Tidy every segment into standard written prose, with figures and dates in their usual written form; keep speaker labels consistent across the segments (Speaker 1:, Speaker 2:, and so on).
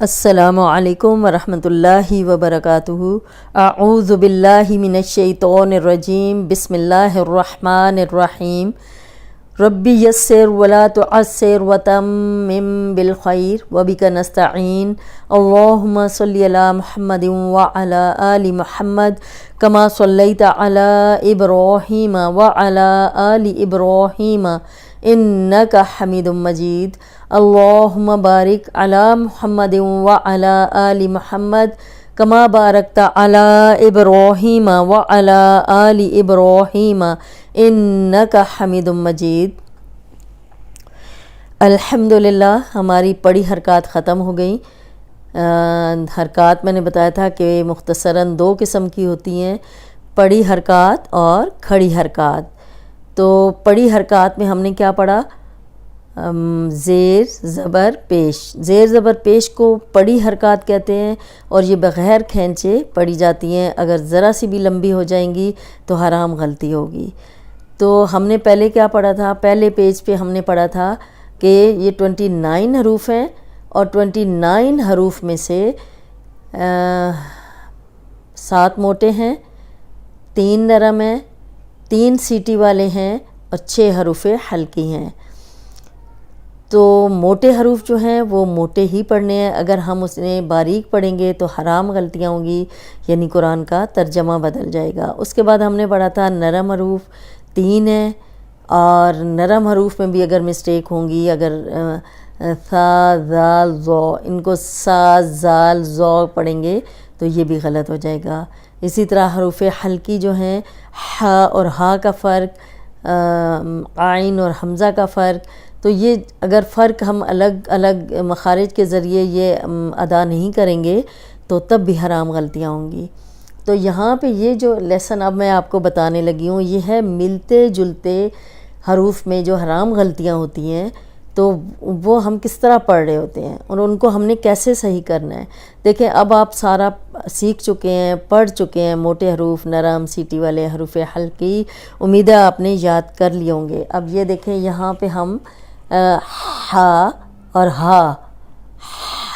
Speaker 1: السلام علیکم ورحمۃ اللہ وبرکاتہ۔ اعوذ باللہ من الشیطان الرجیم، بسم اللہ الرحمن الرحیم۔ ربی یسر ولا تعسر وتمم بالخیر وبک نستعین۔ اللہم صلی علی محمد وعلی آل محمد کما صلیت علی ابراہیم وعلی آل ابراہیم انک حمید مجید۔ اللہم بارک علی محمد وعلی آل محمد کما بارکت علی ابراہیم وعلی آل ابراہیم انک حمید مجید۔ الحمدللہ ہماری پڑھی حرکات ختم ہو گئیں۔ حرکات میں نے بتایا تھا کہ مختصراً دو قسم کی ہوتی ہیں، پڑھی حرکات اور کھڑی حرکات۔ تو پڑھی حرکات میں ہم نے کیا پڑھا؟ زیر زبر پیش۔ زیر زبر پیش کو پڑھی حرکات کہتے ہیں اور یہ بغیر کھینچے پڑھی جاتی ہیں۔ اگر ذرا سی بھی لمبی ہو جائیں گی تو حرام غلطی ہوگی۔ تو ہم نے پہلے کیا پڑھا تھا؟ پہلے پیج پہ ہم نے پڑھا تھا کہ یہ 29 حروف ہیں اور 29 حروف میں سے 7 موٹے ہیں، 3 نرم ہیں، 3 سیٹی والے ہیں اور 6 حروف حلقی ہیں۔ تو موٹے حروف جو ہیں وہ موٹے ہی پڑھنے ہیں، اگر ہم اسے باریک پڑھیں گے تو حرام غلطیاں ہوں گی، یعنی قرآن کا ترجمہ بدل جائے گا۔ اس کے بعد ہم نے پڑھا تھا نرم حروف 3 ہیں، اور نرم حروف میں بھی اگر مسٹیک ہوں گی، اگر ثا زال ذو، ان کو سا زال ذو پڑھیں گے تو یہ بھی غلط ہو جائے گا۔ اسی طرح حروف حلقی جو ہیں، ح اور ہا کا فرق، عین اور حمزہ کا فرق، تو یہ اگر فرق ہم الگ الگ مخارج کے ذریعے یہ ادا نہیں کریں گے تو تب بھی حرام غلطیاں ہوں گی۔ تو یہاں پہ یہ جو لیسن اب میں آپ کو بتانے لگی ہوں، یہ ہے ملتے جلتے حروف میں جو حرام غلطیاں ہوتی ہیں تو وہ ہم کس طرح پڑھ رہے ہوتے ہیں اور ان کو ہم نے کیسے صحیح کرنا ہے۔ دیکھیں اب آپ سارا سیکھ چکے ہیں، پڑھ چکے ہیں، موٹے حروف، نرم، سیٹی والے حروف حلقی، امید ہے آپ نے یاد کر لیے ہوں گے۔ اب یہ دیکھیں یہاں پہ ہم ہا اور ہا،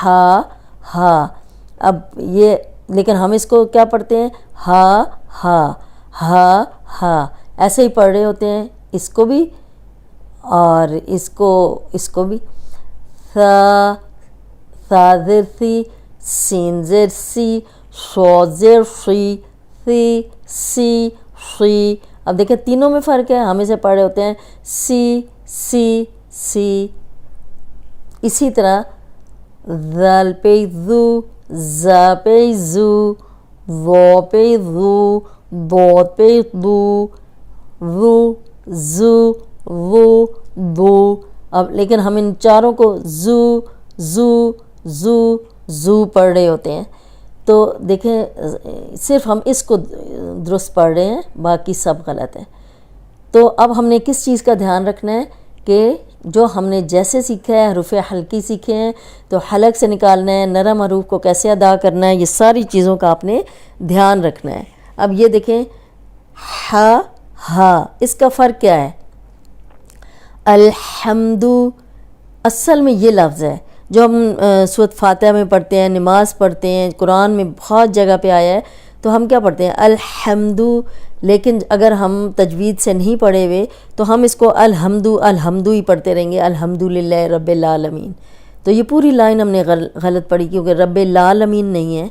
Speaker 1: ہا ہا، اب یہ لیکن ہم اس کو کیا پڑھتے ہیں؟ ہا ہا ہا ہا، ایسے ہی پڑھ رہے ہوتے ہیں، اس کو بھی اور اس کو بھی۔ ثا ثا زیر سی، سین زیر سی، شو زیر شی، سی شی۔ اب دیکھیں تینوں میں فرق ہے، ہم اسے پڑھ رہے ہوتے ہیں سی سی سی۔ اسی طرح ذال پہ ذو، زا پہ زو، ذو پہ ذو، ضاد پہ ذو، ذو زو ذو ذو۔ اب لیکن ہم ان چاروں کو زو زو زو زو پڑھ رہے ہوتے ہیں، تو دیکھیں صرف ہم اس کو درست پڑھ رہے ہیں، باقی سب غلط ہے۔ تو اب ہم نے کس چیز کا دھیان رکھنا ہے کہ جو ہم نے جیسے سیکھا ہے، حروف حلقی سیکھے ہیں تو حلق سے نکالنا ہے، نرم حروف کو کیسے ادا کرنا ہے، یہ ساری چیزوں کا آپ نے دھیان رکھنا ہے۔ اب یہ دیکھیں ہا ہا، اس کا فرق کیا ہے؟ الحمد اصل میں یہ لفظ ہے جو ہم سورۃ فاتحہ میں پڑھتے ہیں، نماز پڑھتے ہیں، قرآن میں بہت جگہ پہ آیا ہے، تو ہم کیا پڑھتے ہیں؟ الحمد۔ لیکن اگر ہم تجوید سے نہیں پڑھے ہوئے تو ہم اس کو الحمد ہی پڑھتے رہیں گے، الحمدللہ رب العالمین۔ تو یہ پوری لائن ہم نے غلط پڑھی، کیونکہ رب العالمین نہیں ہے،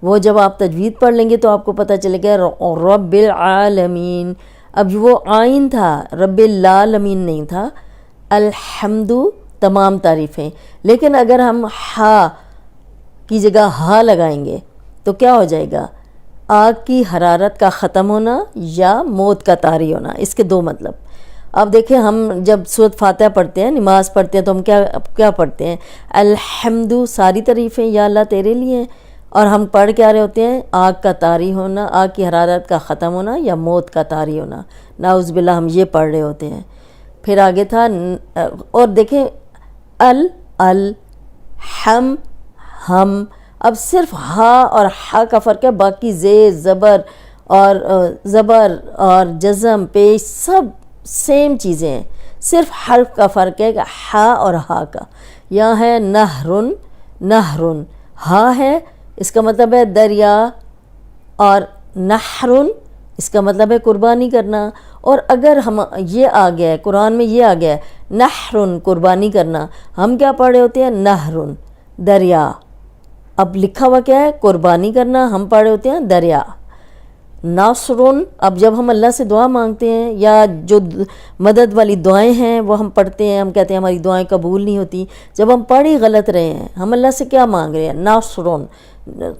Speaker 1: وہ جب آپ تجوید پڑھ لیں گے تو آپ کو پتہ چلے گا رب العالمین۔ اب وہ آئین تھا، رب العالمین نہیں تھا۔ الحمد تمام تعریفیں، لیکن اگر ہم ہا کی جگہ ہا لگائیں گے تو کیا ہو جائے گا؟ آگ کی حرارت کا ختم ہونا یا موت کا طاری ہونا، اس کے دو مطلب۔ اب دیکھیں ہم جب سورۃ فاتحہ پڑھتے ہیں، نماز پڑھتے ہیں، تو ہم کیا پڑھتے ہیں؟ الحمد، ساری تعریفیں یا اللہ تیرے لیے ہیں، اور ہم پڑھ کیا رہے ہوتے ہیں؟ آگ کا طاری ہونا، آگ کی حرارت کا ختم ہونا یا موت کا طاری ہونا، نعوذ باللہ ہم یہ پڑھ رہے ہوتے ہیں۔ پھر آگے تھا، اور دیکھیں ہم ہم، اب صرف ہا اور ہا کا فرق ہے، باقی زیر زبر اور جزم پیش سب سیم چیزیں ہیں، صرف حرف کا فرق ہے کہ ہا اور ہا کا۔ یہاں ہے نہرن، نہرن، ہا ہے اس کا مطلب ہے دریا، اور نحرن اس کا مطلب ہے قربانی کرنا. اور اگر ہم یہ آ گیا ہے قرآن میں، یہ آ گیا ہے نحرن قربانی کرنا، ہم کیا پڑھ رہے ہوتے ہیں؟ نہرن دریا. اب لکھا ہوا کیا ہے؟ قربانی کرنا، ہم پڑھ رہے ہوتے ہیں دریا. ناصرن، اب جب ہم اللہ سے دعا مانگتے ہیں یا جو مدد والی دعائیں ہیں وہ ہم پڑھتے ہیں، ہم کہتے ہیں ہماری دعائیں قبول نہیں ہوتی، جب ہم پڑھ ہی غلط رہے ہیں، ہم اللہ سے کیا مانگ رہے ہیں؟ ناصرن،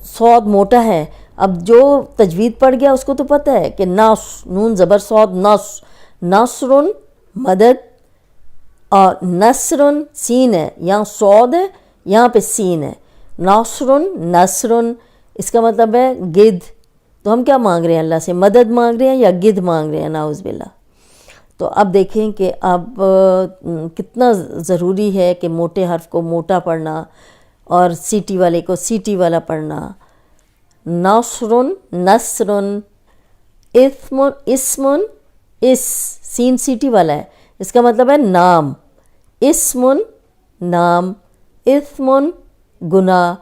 Speaker 1: صاد موٹا ہے. اب جو تجوید پڑھ گیا اس کو تو پتہ ہے کہ ناس، نون زبر صاد، ناصرن مدد، اور نصرن سین ہے، یہاں صاد ہے یہاں پہ سین ہے. ناصرن نصرن اس کا مطلب ہے گدھ. تو ہم کیا مانگ رہے ہیں اللہ سے؟ مدد مانگ رہے ہیں یا گدھ مانگ رہے ہیں؟ نعوذ باللہ. تو اب دیکھیں کہ اب کتنا ضروری ہے کہ موٹے حرف کو موٹا پڑھنا اور سیٹی والے کو سیٹی والا پڑھنا. ناصرن نصرن، اسمن اس سین سیٹی والا ہے، اس کا مطلب ہے نام. اسمن نام، اثمن گناہ.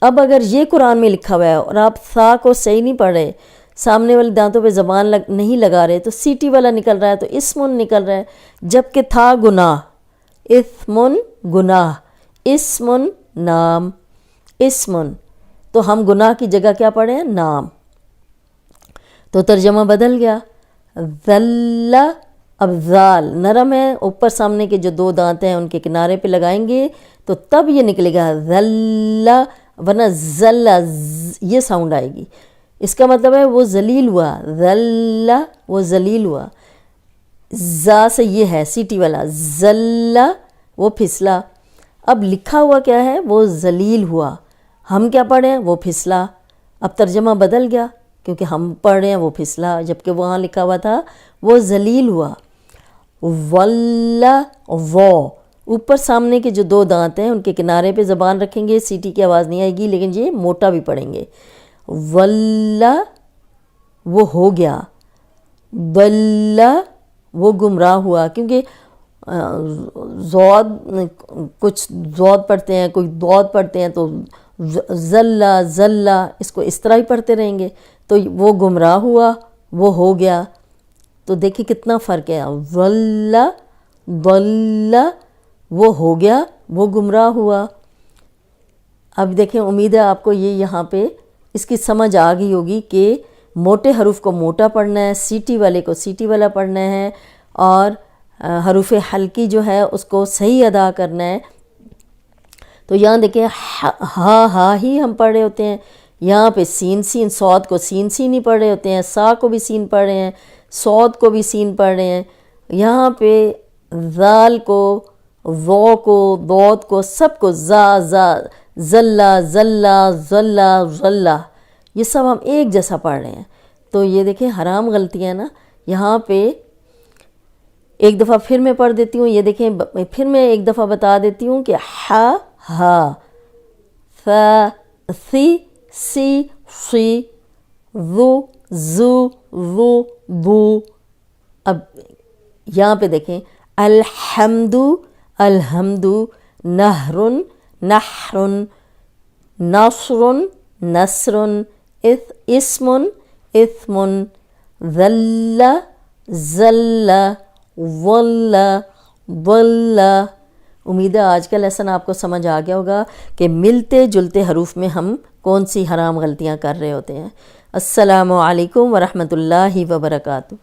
Speaker 1: اب اگر یہ قرآن میں لکھا ہوا ہے اور آپ سا کو صحیح نہیں پڑھ رہے، سامنے والے دانتوں پہ زبان نہیں لگا رہے، تو سیٹی والا نکل رہا ہے، تو اسمن نکل رہا ہے، جبکہ تھا گناہ. اثمن گناہ، اسمن نام، اسمن. تو ہم گناہ کی جگہ کیا پڑھے ہیں؟ نام. تو ترجمہ بدل گیا. ذل، اب ذال نرم ہے، اوپر سامنے کے جو دو دانت ہیں ان کے کنارے پہ لگائیں گے تو تب یہ نکلے گا ذل، ورنہ ذل یہ ساؤنڈ آئے گی. اس کا مطلب ہے وہ ذلیل ہوا، ذل وہ ذلیل ہوا. زا سے یہ ہے سیٹی والا، ذل وہ پھسلا. اب لکھا ہوا کیا ہے؟ وہ ذلیل ہوا. ہم کیا پڑھ رہے ہیں؟ وہ پھسلا. اب ترجمہ بدل گیا کیونکہ ہم پڑھ رہے ہیں وہ پھسلا، جبکہ وہاں لکھا ہوا تھا وہ ذلیل ہوا. واللہ، وہ اوپر سامنے کے جو دو دانت ہیں ان کے کنارے پہ زبان رکھیں گے، سیٹی کی آواز نہیں آئے گی، لیکن یہ موٹا بھی پڑھیں گے. واللہ وہ ہو گیا، ضلّ وہ گمراہ ہوا. کیونکہ زود کچھ زود پڑھتے ہیں، کوئی دود پڑھتے ہیں، تو ذلّ اس کو اس طرح ہی پڑھتے رہیں گے. تو وہ گمراہ ہوا، وہ ہو گیا. تو دیکھیں کتنا فرق ہے. ضل وہ ہو گیا، وہ گمراہ ہوا. اب دیکھیں امید ہے آپ کو یہ یہاں پہ اس کی سمجھ آ گئی ہوگی کہ موٹے حروف کو موٹا پڑھنا ہے، سیٹی والے کو سیٹی والا پڑھنا ہے، اور حروف حلقی جو ہے اس کو صحیح ادا کرنا ہے. تو یہاں دیکھیں ہا ہی ہم پڑھ رہے ہوتے ہیں، یہاں پہ سین سین، صاد کو سین سین ہی پڑھ رہے ہوتے ہیں، سا کو بھی سین پڑھ رہے ہیں، صاد کو بھی سین پڑھ رہے ہیں. یہاں پہ ذال کو، ذو کو، دود کو، سب کو زا ذلّ ذلّ یہ سب ہم ایک جیسا پڑھ رہے ہیں. تو یہ دیکھیں حرام غلطیاں نا. یہاں پہ ایک دفعہ پھر میں پڑھ دیتی ہوں، یہ دیکھیں پھر میں ایک دفعہ بتا دیتی ہوں کہ ہا، ف، سی، سی، شی، زو، بو. اب یہاں پہ دیکھیں الحمد، نہرن، نحرن، ناصرن، نصرن، اسمن، اثمن، ذل، ضل. امید ہے آج کا لیسن آپ کو سمجھ آ گیا ہوگا کہ ملتے جلتے حروف میں ہم کون سی حرام غلطیاں کر رہے ہوتے ہیں. السلام علیکم ورحمۃ اللہ وبرکاتہ.